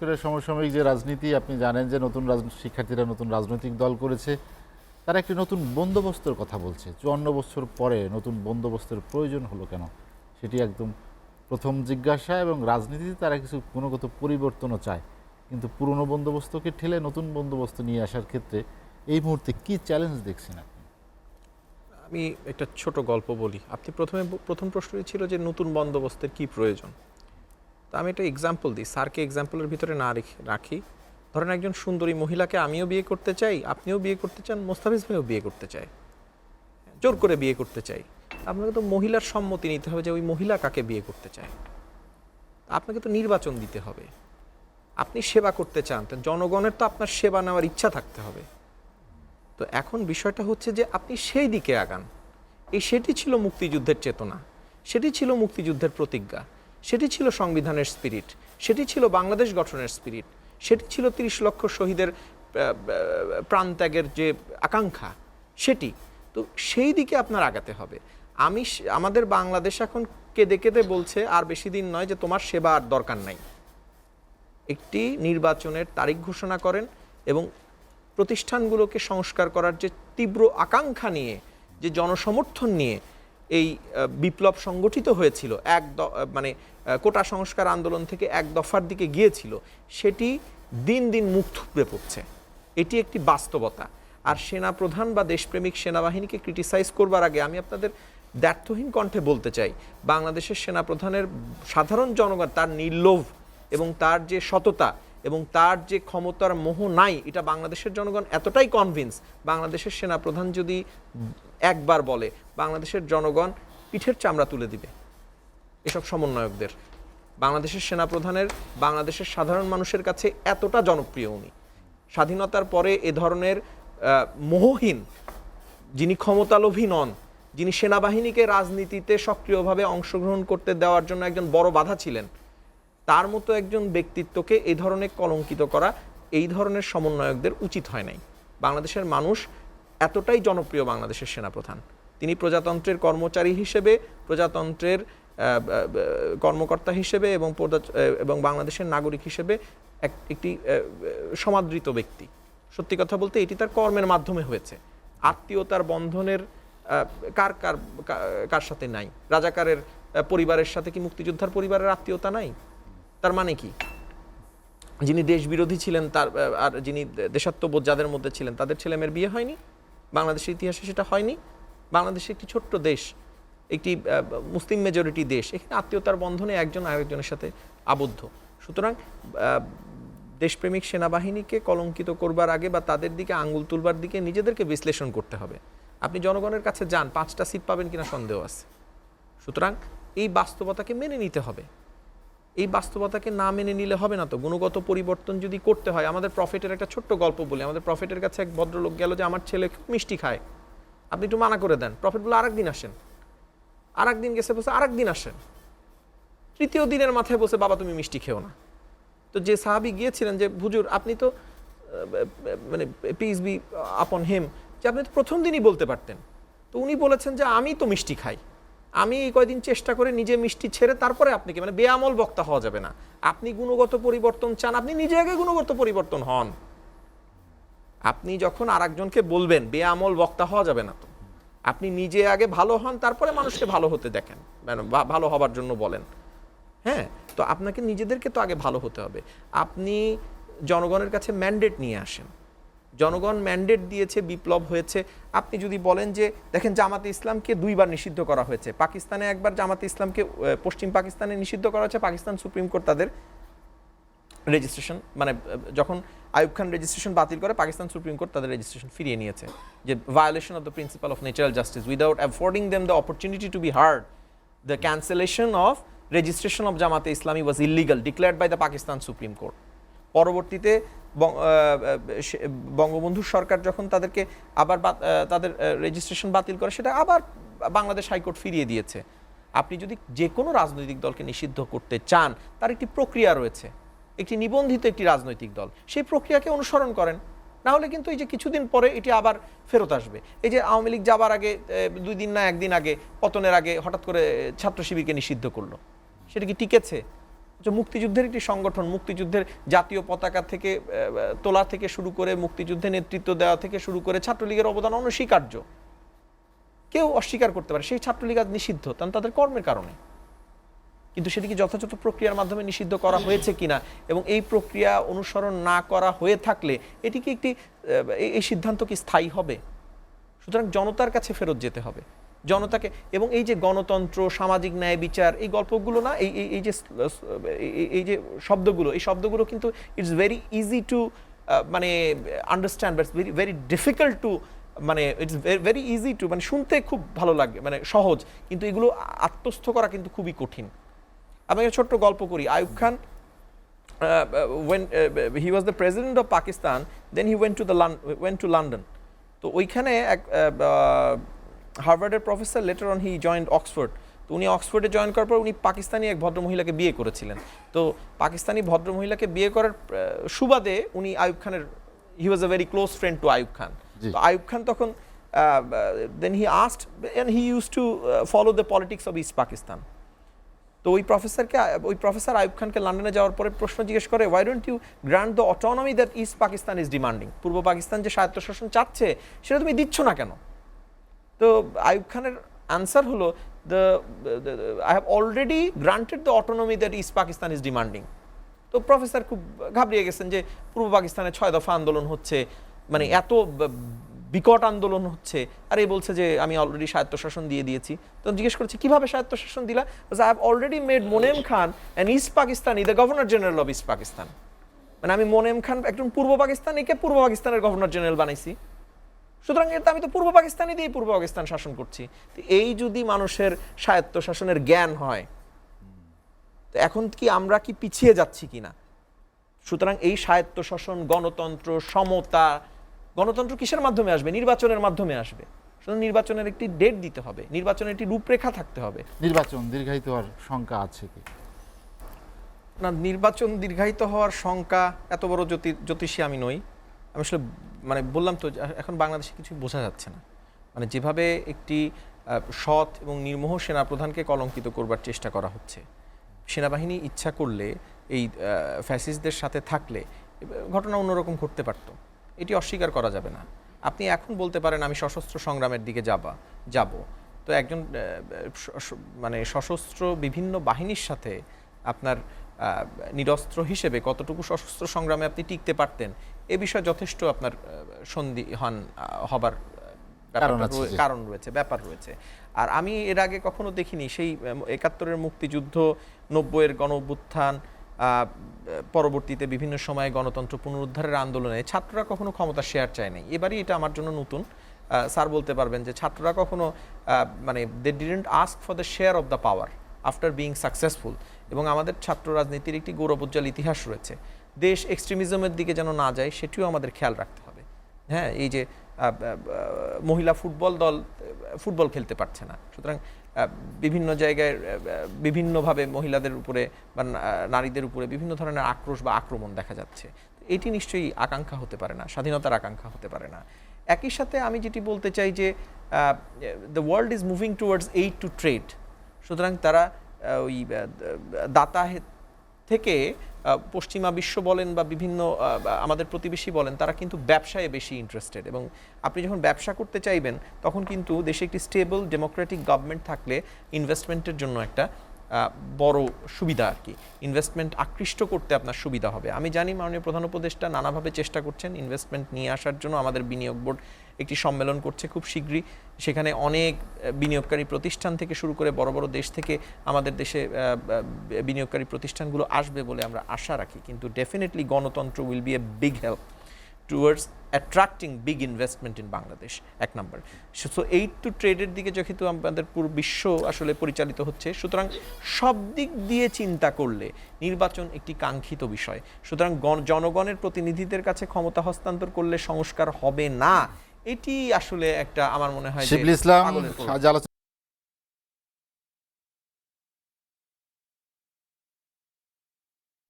করে সমসাময়িক যে রাজনীতি, আপনি জানেন যে নতুন শিক্ষার্থীরা নতুন রাজনৈতিক দল করেছে, তারা একটি নতুন বন্দোবস্তের কথা বলছে। 54 বছর পরে নতুন বন্দোবস্তের প্রয়োজন হলো কেন, সেটি একদম প্রথম জিজ্ঞাসা। এবং রাজনীতিতে তারা কিছু গুণগত পরিবর্তনও চায়, কিন্তু পুরনো বন্দোবস্তকে ঠেলে নতুন বন্দোবস্ত নিয়ে আসার ক্ষেত্রে এই মুহূর্তে কি চ্যালেঞ্জ দেখছেন আপনি? আমি একটা ছোট গল্প বলি। আপনি প্রথম প্রশ্নই ছিল যে নতুন বন্দোবস্তের কি প্রয়োজন। তা আমি একটা এক্সাম্পল দিই, স্যারকে এক্সাম্পলের ভিতরে না রাখি। ধরেন একজন সুন্দরী মহিলাকে আমিও বিয়ে করতে চাই, আপনিও বিয়ে করতে চান, মোস্তাফিজ ভাইও বিয়ে করতে চায়, জোর করে বিয়ে করতে চাই। আপনাকে তো মহিলার সম্মতি নিতে হবে যে ওই মহিলা কাকে বিয়ে করতে চায়। আপনাকে তো নির্বাচন দিতে হবে। আপনি সেবা করতে চান, জনগণের তো আপনার সেবা নেওয়ার ইচ্ছা থাকতে হবে। তো এখন বিষয়টা হচ্ছে যে আপনি সেই দিকে আগান। সেটি ছিল মুক্তিযুদ্ধের চেতনা, সেটি ছিল মুক্তিযুদ্ধের প্রতিজ্ঞা, সেটি ছিল সংবিধানের স্পিরিট, সেটি ছিল বাংলাদেশ গঠনের স্পিরিট, সেটি ছিল 30 লক্ষ শহীদের প্রাণত্যাগের যে আকাঙ্ক্ষা, সেটি তো সেই দিকে আপনার আগাতে হবে। আমাদের বাংলাদেশ এখন কেঁদে কেঁদে বলছে আর বেশি দিন নয় যে তোমার সেবা আর দরকার নাই। একটি নির্বাচনের তারিখ ঘোষণা করেন এবং প্রতিষ্ঠানগুলোকে সংস্কার করার যে তীব্র আকাঙ্ক্ষা নিয়ে, যে জনসমর্থন নিয়ে এই বিপ্লব সংগঠিত হয়েছিল, মানে কোটা সংস্কার আন্দোলন থেকে এক দফার দিকে গিয়েছিল, সেটি দিন দিন মুখ থুবড়ে পড়ছে। এটি একটি বাস্তবতা। আর সেনাপ্রধান বা দেশপ্রেমিক সেনাবাহিনীকে ক্রিটিসাইজ করবার আগে আমি আপনাদের দ্ব্যর্থহীন কণ্ঠে বলতে চাই, বাংলাদেশের সেনাপ্রধানের সাধারণ জনগণ তার নির্লোভ এবং তার যে সততা এবং তার যে ক্ষমতার মোহ নাই, এটা বাংলাদেশের জনগণ এতটাই কনভিন্স। বাংলাদেশের সেনাপ্রধান যদি একবার বলে, বাংলাদেশের জনগণ পিঠের চামড়া তুলে দিবে এসব সমন্বয়কদের। বাংলাদেশের সেনাপ্রধানের বাংলাদেশের সাধারণ মানুষের কাছে এতটা জনপ্রিয় উনি। স্বাধীনতার পরে এ ধরনের মোহহীন, যিনি ক্ষমতালোভী নন, যিনি সেনাবাহিনীকে রাজনীতিতে সক্রিয়ভাবে অংশগ্রহণ করতে দেওয়ার জন্য একজন বড় বাধা ছিলেন, তার মতো একজন ব্যক্তিত্বকে এই ধরনের কলঙ্কিত করা এই ধরনের সমন্বয়কদের উচিত হয় নাই। বাংলাদেশের মানুষ এতটাই জনপ্রিয় বাংলাদেশের সেনাপ্রধান, তিনি প্রজাতন্ত্রের কর্মচারী হিসেবে, প্রজাতন্ত্রের কর্মকর্তা হিসেবে এবং বাংলাদেশের নাগরিক হিসেবে একটি সমাদৃত ব্যক্তি। সত্যি কথা বলতে এটি তার কর্মের মাধ্যমে হয়েছে। আত্মীয়তার বন্ধনের কার কার কার সাথে নাই? রাজাকারের পরিবারের সাথে কি মুক্তিযোদ্ধার পরিবারের আত্মীয়তা নাই? তার মানে কি? যিনি দেশ বিরোধী ছিলেন তার আর যিনি দেশাত্মবোধ যাদের মধ্যে ছিলেন তাদের ছেলেমেয়ের বিয়ে হয়নি? বাংলাদেশের ইতিহাসে সেটা হয়নি। বাংলাদেশ একটি ছোট্ট দেশ, একটি মুসলিম মেজরিটি দেশ, এখানে আত্মীয়তার বন্ধনে একজন আরেকজনের সাথে আবদ্ধ। সুতরাং দেশপ্রেমিক সেনাবাহিনীকে কলঙ্কিত করবার আগে বা তাদের দিকে আঙ্গুল তুলবার দিকে নিজেদেরকে বিশ্লেষণ করতে হবে। আপনি জনগণের কাছে যান, 5টা সিট পাবেন কিনা সন্দেহ আছে। সুতরাং এই বাস্তবতাকে মেনে নিতে হবে। এই বাস্তবতাকে না মেনে নিলে হবে না। তো গুণগত পরিবর্তন যদি করতে হয়, আমাদের প্রফেটের একটা ছোট্ট গল্প বলি। আমাদের প্রফেটের কাছে এক ভদ্রলোক গেল যে আমার ছেলে খুব মিষ্টি খায়, আপনি একটু মানা করে দেন। প্রফেট বলে আরেকদিন আসেন। আরেকদিন গেছে বলছে আরেকদিন আসেন। তৃতীয় দিনের মাথায় বলছে বাবা তুমি মিষ্টি খেও না। তো যে সাহাবী গিয়েছিলেন যে হুজুর আপনি তো মানে পিস বি আপন হিম, যে আপনি তো প্রথম দিনই বলতে পারতেন। তো উনি বলেছেন যে আমি তো মিষ্টি খাই, আমি এই কয়দিন চেষ্টা করে নিজে মিষ্টি ছেড়ে তারপরে আপনাকে, মানে বেআমল বক্তা হওয়া যাবে না। আপনি গুণগত পরিবর্তন চান, আপনি নিজে আগে গুণগত পরিবর্তন হন। আপনি যখন আরেকজনকে বলবেন, বেআমল বক্তা হওয়া যাবে না। তো আপনি নিজে আগে ভালো হন, তারপরে মানুষকে ভালো হতে দেখেন, ভালো হবার জন্য বলেন। হ্যাঁ, তো আপনাকে নিজেদেরকে তো আগে ভালো হতে হবে। আপনি জনগণের কাছে ম্যান্ডেট নিয়ে আসেন। জনগণ ম্যান্ডেট দিয়েছে, বিপ্লব হয়েছে। আপনি যদি বলেন যে দেখেন জামাতে ইসলামকে 2বার নিষিদ্ধ করা হয়েছে, পাকিস্তানে একবার জামাতে ইসলামকে পশ্চিম পাকিস্তানে নিষিদ্ধ করা হয়েছে, পাকিস্তান সুপ্রিম কোর্ট তাদের রেজিস্ট্রেশন, মানে যখন আইয়ুব খান রেজিস্ট্রেশন বাতিল করে, পাকিস্তান সুপ্রিম কোর্ট তাদের রেজিস্ট্রেশন ফিরিয়ে নিয়েছে, যে violation of the principle of natural justice without affording them the opportunity to be heard, the cancellation of registration of Jamaat-e Islami was illegal declared by the Pakistan supreme court. পরবর্তীতে বঙ্গবন্ধু সরকার যখন তাদেরকে আবার তাদের রেজিস্ট্রেশন বাতিল করে, সেটা আবার বাংলাদেশ হাইকোর্ট ফিরিয়ে দিয়েছে। আপনি যদি যে কোনো রাজনৈতিক দলকে নিষিদ্ধ করতে চান, তার একটি প্রক্রিয়া রয়েছে, একটি নিবন্ধিত একটি রাজনৈতিক দল, সেই প্রক্রিয়াকে অনুসরণ করেন। না হলে কিন্তু এই যে কিছুদিন পরে এটি আবার ফেরত আসবে। এই যে আওয়ামী লীগ যাবার আগে 2 দিন না 1 দিন আগে, পতনের আগে হঠাৎ করে ছাত্র শিবিরকে নিষিদ্ধ করলো, সেটা কি টিকেছে? মুক্তিযুদ্ধের একটি সংগঠন, মুক্তিযুদ্ধের জাতীয় পতাকা থেকে তোলা থেকে শুরু করে মুক্তিযুদ্ধে নেতৃত্ব দেওয়া থেকে শুরু করে ছাত্রলীগের অবদান অনস্বীকার্য, কেউ অস্বীকার করতে পারে। সেই ছাত্রলীগ আজ নিষিদ্ধ কারণ তাদের কর্মের কারণে, কিন্তু সেটি কি যথাযথ প্রক্রিয়ার মাধ্যমে নিষিদ্ধ করা হয়েছে কিনা, এবং এই প্রক্রিয়া অনুসরণ না করা হয়ে থাকলে এটি কি একটি এই সিদ্ধান্ত কি স্থায়ী হবে? সুতরাং জনতার কাছে ফেরত যেতে হবে, জনতাকে। এবং এই যে গণতন্ত্র, সামাজিক ন্যায় বিচার, এই গল্পগুলো না, এই যে শব্দগুলো, এই শব্দগুলো কিন্তু ইটস ভেরি ইজি টু মানে understand, but very very difficult to, মানে ইটস ভেরি ইজি টু, মানে শুনতে খুব ভালো লাগে, মানে সহজ, কিন্তু এগুলো আত্মস্থ করা কিন্তু খুবই কঠিন। আমি একটা ছোট্ট গল্প করি। Ayub Khan, when he was the president of Pakistan, then he went to London. তো ওইখানে এক হার্ভার্ডের professor, later on he joined Oxford. তো উনি অক্সফোর্ডে জয়েন করার পর উনি পাকিস্তানি এক ভদ্রমহিলাকে বিয়ে করেছিলেন। তো পাকিস্তানি ভদ্রমহিলাকে বিয়ে করার সুবাদে উনি আইয়ুব খানের, he was a very close friend to Ayub Khan. তো আইয়ুব খান তখন then he asked, and he use to follow the politics of East Pakistan. তো ওই প্রফেসর আইয়ুব খানকে লন্ডনে যাওয়ার পরে প্রশ্ন জিজ্ঞেস করে, why don't you grant the autonomy that East Pakistan is demanding? পূর্ব পাকিস্তান যে স্বায়ত্তশাসন চাচ্ছে সেটা তুমি দিচ্ছ না কেন? তো আইয়ুব খানের আনসার হলো, I have already granted the autonomy that East Pakistan is demanding. তো প্রফেসর খুব ঘাবড়িয়ে গেছেন যে পূর্ব পাকিস্তানে 6 দফা আন্দোলন হচ্ছে, মানে এত বিকট আন্দোলন হচ্ছে, আর এই বলছে যে আমি অলরেডি স্বায়ত্তশাসন দিয়ে দিয়েছি। তো জিজ্ঞেস করছি কিভাবে স্বায়ত্তশাসন দিলা? I have already made Monem Khan and east Pakistani the governor general of East Pakistan. মানে আমি মোনেম খান একজন পূর্ব পাকিস্তানিকে পূর্ব পাকিস্তানের গভর্নর জেনারেল বানাইছি, সুতরাং এটা আমি তো পূর্ব পাকিস্তানি দিয়ে পূর্ব পাকিস্তান শাসন করছি। তো এই যদি মানুষের স্বায়ত্তশাসনের জ্ঞান হয়, তো এখন কি আমরা কি পিছিয়ে যাচ্ছি কিনা? সুতরাং এই স্বায়ত্তশাসন, গণতন্ত্র, সমতা, গণতন্ত্র কিসের মাধ্যমে আসবে? নির্বাচনের মাধ্যমে আসবে। সুতরাং নির্বাচনের একটি ডেট দিতে হবে, নির্বাচনের একটি রূপরেখা থাকতে হবে। নির্বাচন দীর্ঘায়িত হওয়ার শঙ্কা আছে কি না? নির্বাচন দীর্ঘায়িত হওয়ার শঙ্কা, এত বড় জ্যোতিষী আমি নই। আমি আসলে মানে বললাম তো, এখন বাংলাদেশে কিছুই বোঝা যাচ্ছে না। মানে যেভাবে একটি সৎ এবং নির্মোহ সেনাপ্রধানকে কলঙ্কিত করবার চেষ্টা করা হচ্ছে, সেনাবাহিনী ইচ্ছা করলে এই ফ্যাসিস্টদের সাথে থাকলে ঘটনা অন্যরকম ঘটতে পারত, এটি অস্বীকার করা যাবে না। আপনি এখন বলতে পারেন আমি সশস্ত্র সংগ্রামের দিকে যাব, তো একজন মানে সশস্ত্র বিভিন্ন বাহিনীর সাথে আপনার নিরস্ত্র হিসেবে কতটুকু সশস্ত্র সংগ্রামে আপনি টিকতে পারতেন, এ বিষয়ে যথেষ্ট আপনার সন্দিহান হবার কারণ রয়েছে, ব্যাপার রয়েছে। আর আমি এর আগে কখনো দেখিনি সেই ৭১-এর মুক্তিযুদ্ধ, ৯০-এর গণ-অভ্যুত্থান, পরবর্তীতে বিভিন্ন সময়ে গণতন্ত্র পুনরুদ্ধারের আন্দোলনে ছাত্ররা কখনো ক্ষমতা শেয়ার চায় নাই। এবারই এটা আমার জন্য নতুন। স্যার বলতে পারবেন যে ছাত্ররা কখনো মানে they didn't ask for the share of the power after being successful. এবং আমাদের ছাত্র রাজনীতির একটি গৌরবোজ্জ্বল ইতিহাস রয়েছে। দেশ এক্সট্রিমিজমের দিকে যেন না যায় সেটিও আমাদের খেয়াল রাখতে হবে। হ্যাঁ, এই যে মহিলা ফুটবল দল ফুটবল খেলতে পারছে না, সুতরাং বিভিন্ন জায়গায় বিভিন্নভাবে মহিলাদের উপরে বা নারীদের উপরে বিভিন্ন ধরনের আক্রোশ বা আক্রমণ দেখা যাচ্ছে। এটি নিশ্চয়ই আকাঙ্ক্ষা হতে পারে না, স্বাধীনতার আকাঙ্ক্ষা হতে পারে না। একই সাথে আমি যেটি বলতে চাই যে the world is moving towards aid two trade. সুতরাং তারা ওই দাতা থেকে পশ্চিমা বিশ্ব বলেন বা বিভিন্ন আমাদের প্রতিবেশী বলেন, তারা কিন্তু ব্যবসায় বেশি ইন্টারেস্টেড। এবং আপনি যখন ব্যবসা করতে চাইবেন তখন কিন্তু দেশে একটি স্টেবল ডেমোক্রেটিক গভর্নমেন্ট থাকলে ইনভেস্টমেন্টের জন্য একটা বড় সুবিধা, আর কি ইনভেস্টমেন্ট আকৃষ্ট করতে আপনার সুবিধা হবে। আমি জানি মাননীয় প্রধান উপদেষ্টা নানাভাবে চেষ্টা করছেন ইনভেস্টমেন্ট নিয়ে আসার জন্য। আমাদের বিনিয়োগ বোর্ড একটি সম্মেলন করছে খুব শীঘ্রই, সেখানে অনেক বিনিয়োগকারী প্রতিষ্ঠান থেকে শুরু করে বড় বড় দেশ থেকে আমাদের দেশে বিনিয়োগকারী প্রতিষ্ঠানগুলো আসবে বলে আমরা আশা রাখি। কিন্তু ডেফিনেটলি গণতন্ত্র will B a big help towards attracting big investment in Bangladesh, এক নম্বর। সো এইড টু ট্রেডের দিকে যেহেতু আমাদের পুরো বিশ্ব আসলে পরিচালিত হচ্ছে, সুতরাং সব দিক দিয়ে চিন্তা করলে নির্বাচন একটি কাঙ্ক্ষিত বিষয়। সুতরাং জনগণের প্রতিনিধিদের কাছে ক্ষমতা হস্তান্তর করলে সংস্কার হবে না, এটি আসলে একটা আমার মনে হয় শিবলী ইসলাম